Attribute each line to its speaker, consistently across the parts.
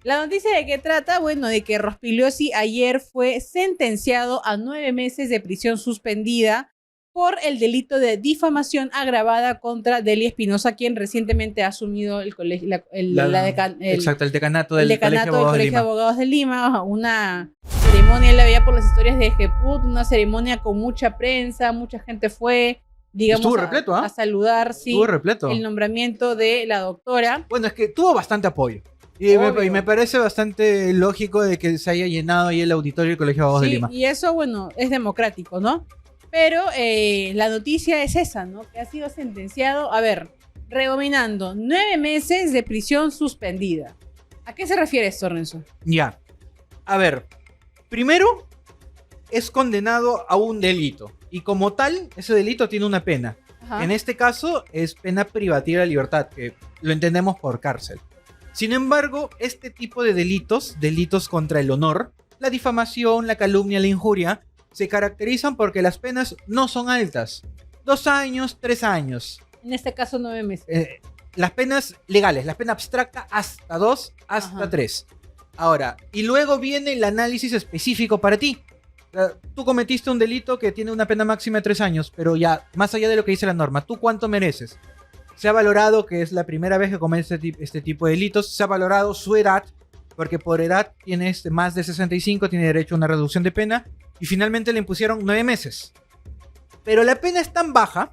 Speaker 1: La noticia de qué trata, bueno, de que Rospigliosi ayer fue sentenciado a 9 meses de prisión suspendida por el delito de difamación agravada contra Delia Espinosa, quien recientemente ha asumido el colegio,
Speaker 2: Exacto, el decanato
Speaker 1: el
Speaker 2: del Colegio de
Speaker 1: decanato del
Speaker 2: Abogados de
Speaker 1: Colegio de
Speaker 2: Lima.
Speaker 1: Abogados de Lima, una ceremonia, él la veía por las historias de Ejeput, una ceremonia con mucha prensa, mucha gente fue, digamos,
Speaker 2: Estuvo repleto,
Speaker 1: a saludar,
Speaker 2: Estuvo
Speaker 1: sí,
Speaker 2: repleto.
Speaker 1: el nombramiento de la doctora.
Speaker 2: Bueno, es que tuvo bastante apoyo. Y me parece bastante lógico de que se haya llenado ahí el auditorio del Colegio de Abogados de Lima.
Speaker 1: Y eso, bueno, es democrático, ¿no? Pero la noticia es esa, ¿no? Que ha sido sentenciado, a ver, rebominando, 9 meses de prisión suspendida. ¿A qué se refiere esto, Renzo?
Speaker 2: Ya. A ver, primero es condenado a un delito. Y como tal, ese delito tiene una pena.
Speaker 1: Ajá.
Speaker 2: En este caso es pena privativa de libertad, que lo entendemos por cárcel. Sin embargo, este tipo de delitos, delitos contra el honor, la difamación, la calumnia, la injuria, se caracterizan porque las penas no son altas. 2 años, 3 años.
Speaker 1: En este caso, 9 meses.
Speaker 2: Las penas legales, la pena abstracta hasta 2, hasta 3. Ahora, y luego viene el análisis específico para ti. Tú cometiste un delito que tiene una pena máxima de 3 años, pero ya, más allá de lo que dice la norma, ¿tú cuánto mereces? Se ha valorado que es la primera vez que comete este tipo de delitos, se ha valorado su edad, porque por edad tiene más de 65, tiene derecho a una reducción de pena, y finalmente le impusieron 9 meses. Pero la pena es tan baja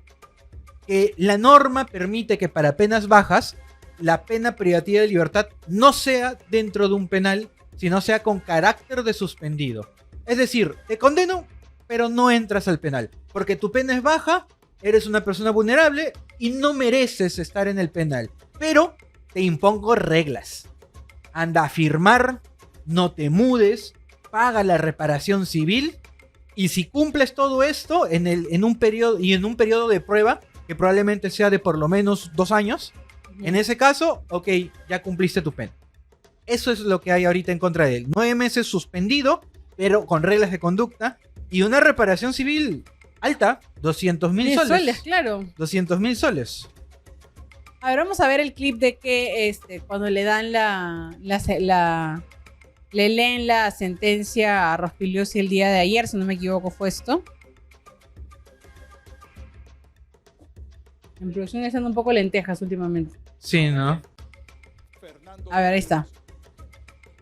Speaker 2: que la norma permite que para penas bajas, la pena privativa de libertad no sea dentro de un penal, sino sea con carácter de suspendido. Es decir, te condeno, pero no entras al penal, porque tu pena es baja, eres una persona vulnerable y no mereces estar en el penal. Pero te impongo reglas. Anda a firmar, no te mudes, paga la reparación civil, y si cumples todo esto en un periodo de prueba, que probablemente sea de por lo menos 2 años, en ese caso, ok, ya cumpliste tu pena. Eso es lo que hay ahorita en contra de él. 9 meses suspendido, pero con reglas de conducta, y una reparación civil alta, 200.000 soles.
Speaker 1: Claro.
Speaker 2: 200.000 soles.
Speaker 1: A ver, vamos a ver el clip de que cuando le dan le leen la sentencia a Rospigliosi el día de ayer, si no me equivoco fue esto. En producción están un poco lentejas últimamente.
Speaker 2: Sí, ¿no?
Speaker 1: A ver, ahí está.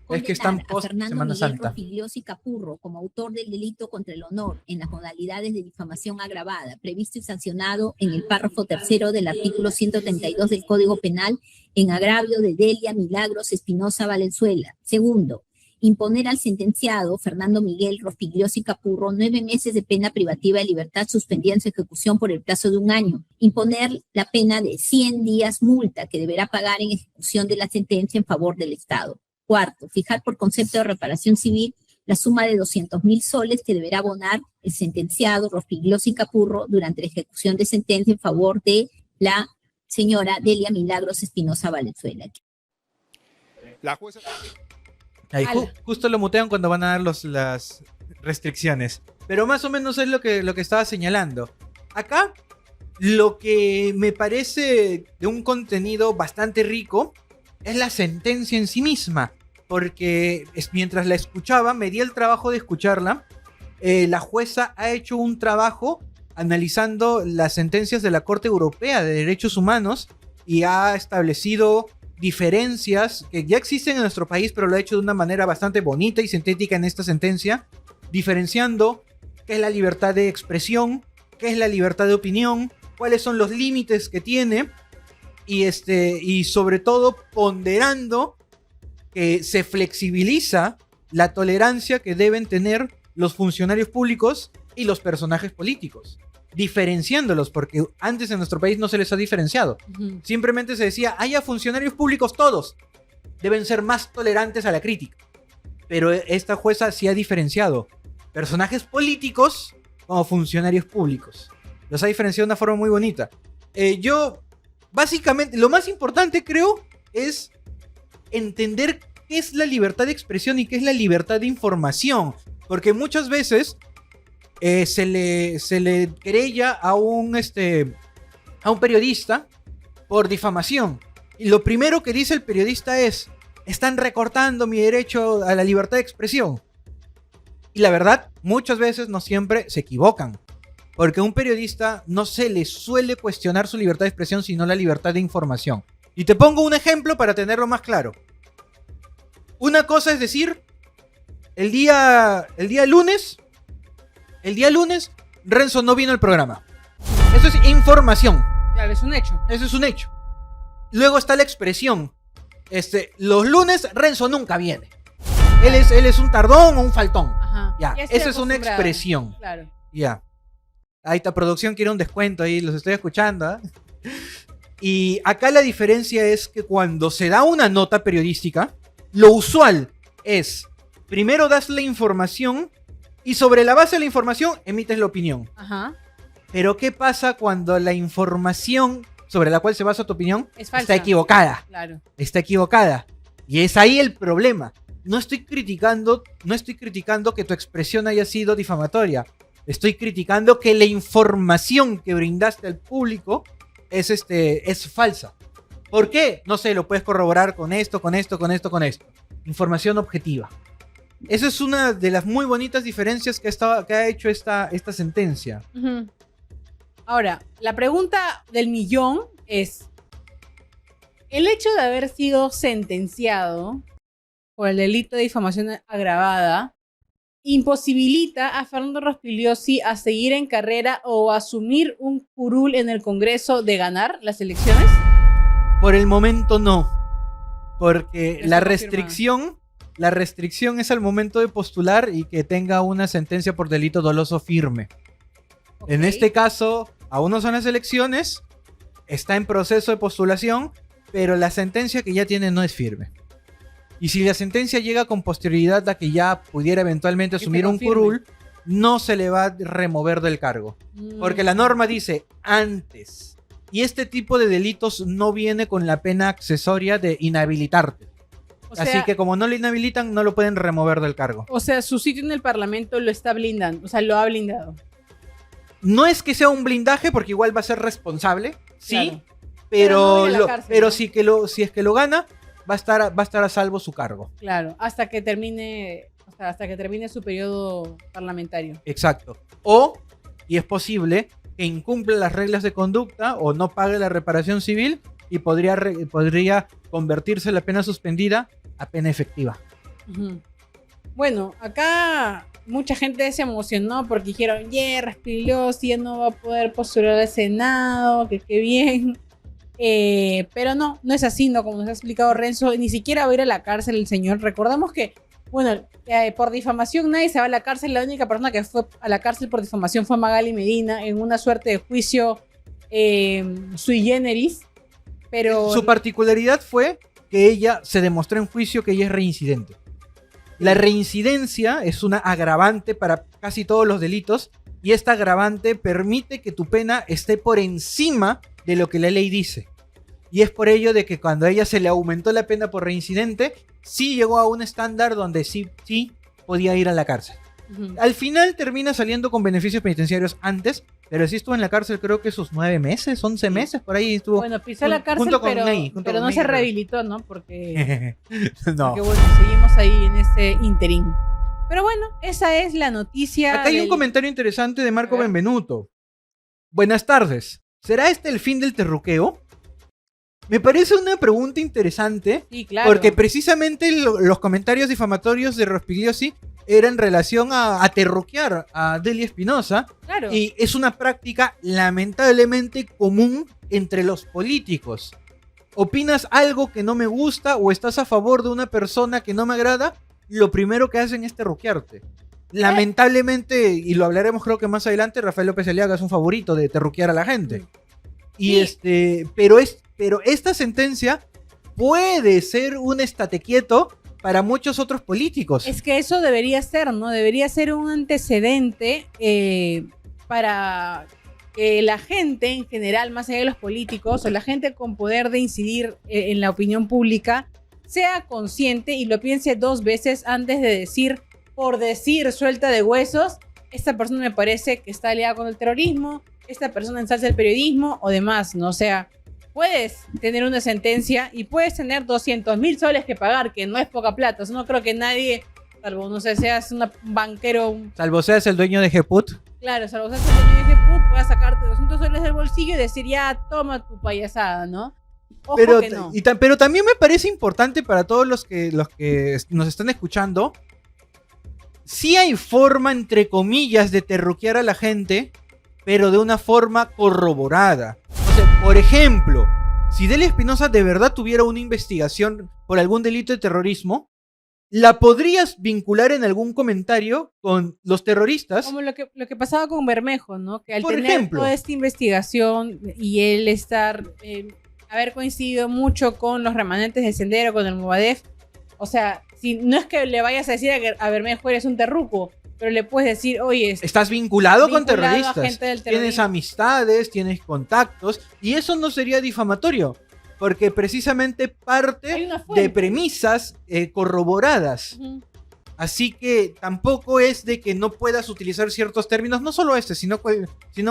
Speaker 2: Es que están
Speaker 3: post
Speaker 2: Semana Santa.
Speaker 3: Rospigliosi Capurro como autor del delito contra el honor en las modalidades de difamación agravada, previsto y sancionado en el párrafo 3 del artículo 132 del Código Penal en agravio de Delia Milagros Espinosa Valenzuela. Segundo, imponer al sentenciado Fernando Miguel Rospigliosi Capurro 9 meses de pena privativa de libertad suspendida en su ejecución por el plazo de 1 año. Imponer la pena de 100 días multa que deberá pagar en ejecución de la sentencia en favor del Estado. Cuarto, fijar por concepto de reparación civil la suma de 200.000 soles que deberá abonar el sentenciado Rospigliosi Capurro durante la ejecución de sentencia en favor de la señora Delia Milagros Espinosa Valenzuela.
Speaker 4: La jueza...
Speaker 2: Ahí, justo lo mutean cuando van a dar las restricciones. Pero más o menos es lo que estaba señalando. Acá, lo que me parece de un contenido bastante rico es la sentencia en sí misma. Porque mientras la escuchaba, me di el trabajo de escucharla. La jueza ha hecho un trabajo analizando las sentencias de la Corte Europea de Derechos Humanos y ha establecido diferencias que ya existen en nuestro país, pero lo ha hecho de una manera bastante bonita y sintética en esta sentencia, diferenciando qué es la libertad de expresión, qué es la libertad de opinión, cuáles son los límites que tiene y sobre todo ponderando que se flexibiliza la tolerancia que deben tener los funcionarios públicos y los personajes políticos, diferenciándolos, porque antes en nuestro país no se les ha diferenciado. Simplemente se decía, haya funcionarios públicos todos, deben ser más tolerantes a la crítica. Pero esta jueza sí ha diferenciado personajes políticos como funcionarios públicos. Los ha diferenciado de una forma muy bonita. Yo, básicamente, lo más importante creo es entender qué es la libertad de expresión y qué es la libertad de información. Porque muchas veces se le querella a un periodista por difamación. Y lo primero que dice el periodista es: están recortando mi derecho a la libertad de expresión. Y la verdad, muchas veces, no siempre, se equivocan. Porque a un periodista no se le suele cuestionar su libertad de expresión, sino la libertad de información. Y te pongo un ejemplo para tenerlo más claro. Una cosa es decir, el día lunes, Renzo no vino al programa. Eso es información.
Speaker 1: Claro, es un hecho.
Speaker 2: Eso es un hecho. Luego está la expresión. Los lunes Renzo nunca viene. Él es un tardón o un faltón.
Speaker 1: Ajá.
Speaker 2: Ya,
Speaker 1: Ya estoy
Speaker 2: esa es una
Speaker 1: acostumbrada.
Speaker 2: expresión.
Speaker 1: Claro.
Speaker 2: Ya. Ahí está, producción quiere un descuento ahí, los estoy escuchando. ¿Ah? Y acá la diferencia es que cuando se da una nota periodística, lo usual es, primero das la información y sobre la base de la información emites la opinión.
Speaker 1: Ajá.
Speaker 2: Pero ¿qué pasa cuando la información sobre la cual se basa tu opinión
Speaker 1: Es falsa.
Speaker 2: está equivocada?
Speaker 1: Claro.
Speaker 2: Está equivocada. Y es ahí el problema. No estoy criticando que tu expresión haya sido difamatoria. Estoy criticando que la información que brindaste al público es falsa. ¿Por qué? No sé, lo puedes corroborar con esto. Información objetiva. Esa es una de las muy bonitas diferencias que ha hecho esta sentencia.
Speaker 1: Ujú. Ahora, la pregunta del millón es: el hecho de haber sido sentenciado por el delito de difamación agravada imposibilita a Fernando Rospigliosi a seguir en carrera o asumir un curul en el Congreso de ganar las elecciones.
Speaker 2: Por el momento no. Porque
Speaker 1: Eso
Speaker 2: la restricción es al momento de postular y que tenga una sentencia por delito doloso firme.
Speaker 1: Ok.
Speaker 2: En este caso, aún no son las elecciones, está en proceso de postulación, pero la sentencia que ya tiene no es firme. Y si la sentencia llega con posterioridad a que ya pudiera eventualmente
Speaker 1: Que se
Speaker 2: asumir un
Speaker 1: confirme.
Speaker 2: curul, no se le va a remover del cargo. Porque la norma dice antes. Y este tipo de delitos no viene con la pena accesoria de inhabilitarte.
Speaker 1: O sea,
Speaker 2: Así que como no lo inhabilitan, no lo pueden remover del cargo.
Speaker 1: o sea, su sitio en el Parlamento lo está blindando, o sea, lo ha blindado.
Speaker 2: No es que sea un blindaje, porque igual va a ser responsable, sí,
Speaker 1: Claro. Pero
Speaker 2: pero,
Speaker 1: no ir a la cárcel, ¿no?
Speaker 2: si es que lo gana, va a estar a salvo su cargo.
Speaker 1: Claro, hasta que termine su periodo parlamentario.
Speaker 2: Exacto. Y es posible que incumpla las reglas de conducta o no pague la reparación civil y podría convertirse la pena suspendida a pena efectiva.
Speaker 1: Ujú. Bueno, acá mucha gente se emocionó porque dijeron, Rospigliosi ya no va a poder postular al Senado, que qué bien. Pero no es así, ¿no? Como nos ha explicado Renzo, ni siquiera va a ir a la cárcel el señor. Recordamos que, bueno, por difamación nadie se va a la cárcel. La única persona que fue a la cárcel por difamación fue Magali Medina en una suerte de juicio sui generis. Pero
Speaker 2: Su particularidad fue que ella se demostró en juicio que ella es reincidente. La reincidencia es una agravante para casi todos los delitos y esta agravante permite que tu pena esté por encima de lo que la ley dice. Y es por ello de que cuando a ella se le aumentó la pena por reincidente, sí llegó a un estándar donde sí podía ir a la cárcel.
Speaker 1: Ujú.
Speaker 2: Al final termina saliendo con beneficios penitenciarios antes, pero sí estuvo en la cárcel creo que sus 9 meses, 11 meses, por ahí estuvo.
Speaker 1: Bueno, pisó la cárcel,
Speaker 2: junto con
Speaker 1: pero,
Speaker 2: Ney, junto
Speaker 1: pero
Speaker 2: con
Speaker 1: no
Speaker 2: Ney
Speaker 1: se
Speaker 2: Guerrero.
Speaker 1: rehabilitó, ¿no? Porque
Speaker 2: No.
Speaker 1: Porque bueno, seguimos ahí en ese interín. Pero bueno, esa es la noticia.
Speaker 2: Acá hay un
Speaker 1: del-
Speaker 2: comentario interesante de Marco
Speaker 1: A ver.
Speaker 2: Benvenuto. Buenas tardes. ¿Será este el fin del terruqueo? Me parece una pregunta interesante.
Speaker 1: Sí, claro.
Speaker 2: Porque precisamente los comentarios difamatorios de Rospigliosi eran en relación a terruquear a Delia Espinosa.
Speaker 1: Claro.
Speaker 2: Y es una práctica lamentablemente común entre los políticos. ¿Opinas algo que no me gusta o estás a favor de una persona que no me agrada? Lo primero que hacen es terruquearte. Lamentablemente, y lo hablaremos creo que más adelante, Rafael López Aliaga es un favorito de terruquear a la gente. Y
Speaker 1: Sí.
Speaker 2: pero esta sentencia puede ser un estate quieto para muchos otros políticos.
Speaker 1: Es que eso debería ser, ¿no? Debería ser un antecedente para que la gente en general, más allá de los políticos, o la gente con poder de incidir en la opinión pública, sea consciente y lo piense 2 veces antes de decir, por decir suelta de huesos, esta persona me parece que está aliada con el terrorismo, esta persona ensalza el periodismo o demás, ¿no? O sea, puedes tener una sentencia y puedes tener 200.000 soles que pagar, que no es poca plata. O sea, no creo que nadie, salvo, no sé, seas un banquero...
Speaker 2: Salvo seas el dueño de Geput.
Speaker 1: Claro, salvo seas el dueño de Geput, puedas sacarte 200 soles del bolsillo y decir, ya, toma tu payasada, ¿no? Ojo
Speaker 2: Pero,
Speaker 1: que no.
Speaker 2: pero también me parece importante para todos los que nos están escuchando. Sí hay forma, entre comillas, de terruquear a la gente, pero de una forma corroborada. O sea, por ejemplo, si Delia Espinosa de verdad tuviera una investigación por algún delito de terrorismo, la podrías vincular en algún comentario con los terroristas.
Speaker 1: Como lo que pasaba con Bermejo, ¿no? Que al
Speaker 2: Por
Speaker 1: tener
Speaker 2: ejemplo,
Speaker 1: toda esta investigación y él haber coincidido mucho con los remanentes del Sendero, con el Movadef, o sea, si no es que le vayas a decir a Bermejo eres un terruco, pero le puedes decir, oye,
Speaker 2: estás vinculado con
Speaker 1: a
Speaker 2: terroristas,
Speaker 1: gente del
Speaker 2: tienes
Speaker 1: terrorismo.
Speaker 2: amistades, tienes contactos, y eso no sería difamatorio, porque precisamente
Speaker 1: Hay
Speaker 2: parte
Speaker 1: una fuente.
Speaker 2: de premisas corroboradas.
Speaker 1: Ujú.
Speaker 2: Así que tampoco es de que no puedas utilizar ciertos términos, no solo este, sino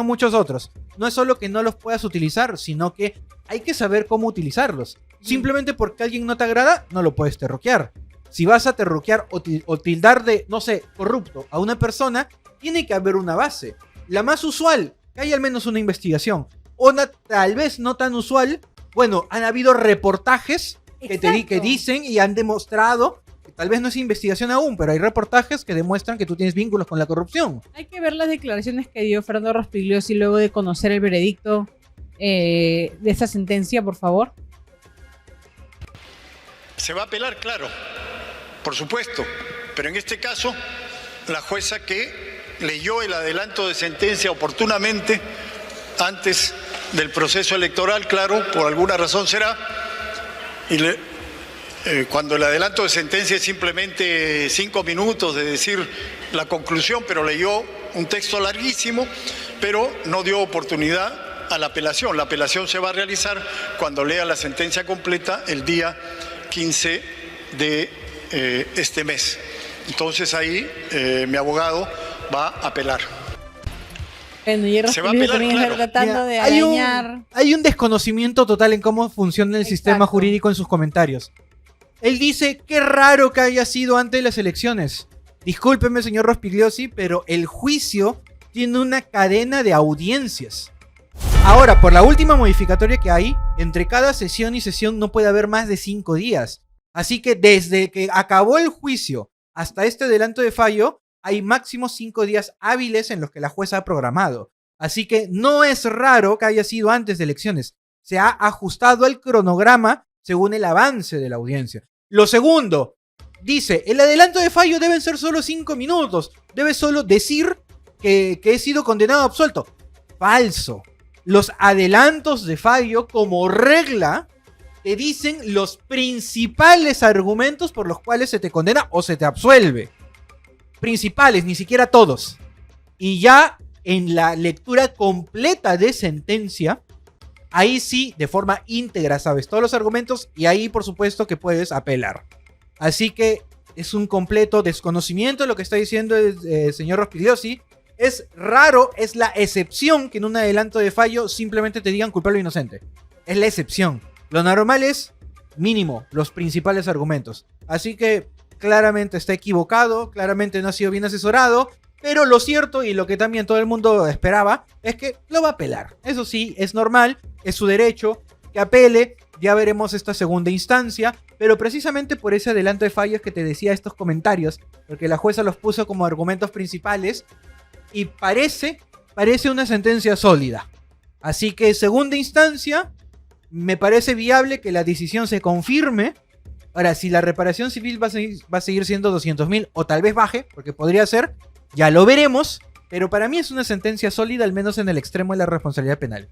Speaker 2: muchos otros. No es solo que no los puedas utilizar, sino que hay que saber cómo utilizarlos. Simplemente porque alguien no te agrada, no lo puedes terruquear. Si vas a terruquear o tildar de, no sé, corrupto a una persona, tiene que haber una base. La más usual, que haya al menos una investigación. O tal vez no tan usual, bueno, han habido reportajes que dicen y han demostrado, que tal vez no es investigación aún, pero hay reportajes que demuestran que tú tienes vínculos con la corrupción.
Speaker 1: Hay que ver las declaraciones que dio Fernando Rospigliosi luego de conocer el veredicto de esa sentencia, por favor.
Speaker 5: Se va a apelar, claro, por supuesto, pero en este caso, la jueza que leyó el adelanto de sentencia oportunamente antes del proceso electoral, claro, por alguna razón será, y cuando el adelanto de sentencia es simplemente 5 minutos de decir la conclusión, pero leyó un texto larguísimo, pero no dio oportunidad a la apelación. La apelación se va a realizar cuando lea la sentencia completa el día 15 de este mes. Entonces ahí mi abogado va a apelar.
Speaker 1: Bueno, y
Speaker 5: Se va a apelar,
Speaker 1: también
Speaker 5: claro.
Speaker 1: está tratando de
Speaker 2: Hay
Speaker 1: arañar.
Speaker 2: hay un desconocimiento total en cómo funciona el sistema
Speaker 1: Exacto.
Speaker 2: jurídico en sus comentarios. Él dice, qué raro que haya sido antes de las elecciones. Discúlpeme, señor Rospigliosi, pero el juicio tiene una cadena de audiencias. Ahora, por la última modificatoria que hay, entre cada sesión y sesión no puede haber más de 5 días. Así que desde que acabó el juicio hasta este adelanto de fallo, hay máximo 5 días hábiles en los que la jueza ha programado. Así que no es raro que haya sido antes de elecciones. Se ha ajustado el cronograma según el avance de la audiencia. Lo segundo, dice, el adelanto de fallo deben ser solo 5 minutos. Debe solo decir que he sido condenado o absuelto. Falso. Los adelantos de fallo, como regla, te dicen los principales argumentos por los cuales se te condena o se te absuelve. Principales, ni siquiera todos. Y ya en la lectura completa de sentencia, ahí sí, de forma íntegra, sabes todos los argumentos y ahí por supuesto que puedes apelar. Así que es un completo desconocimiento de lo que está diciendo el señor Rospigliosi. Es raro, es la excepción que en un adelanto de fallo simplemente te digan culpable o inocente. Es la excepción. Lo normal es mínimo los principales argumentos. Así que claramente está equivocado, claramente no ha sido bien asesorado, pero lo cierto y lo que también todo el mundo esperaba es que lo va a apelar. Eso sí, es normal, es su derecho que apele, ya veremos esta segunda instancia, pero precisamente por ese adelanto de fallos que te decía estos comentarios, porque la jueza los puso como argumentos principales y parece una sentencia sólida. Así que segunda instancia, me parece viable que la decisión se confirme. Ahora, si la reparación civil va a seguir siendo 200.000 o tal vez baje, porque podría ser, ya lo veremos, pero para mí es una sentencia sólida, al menos en el extremo de la responsabilidad penal.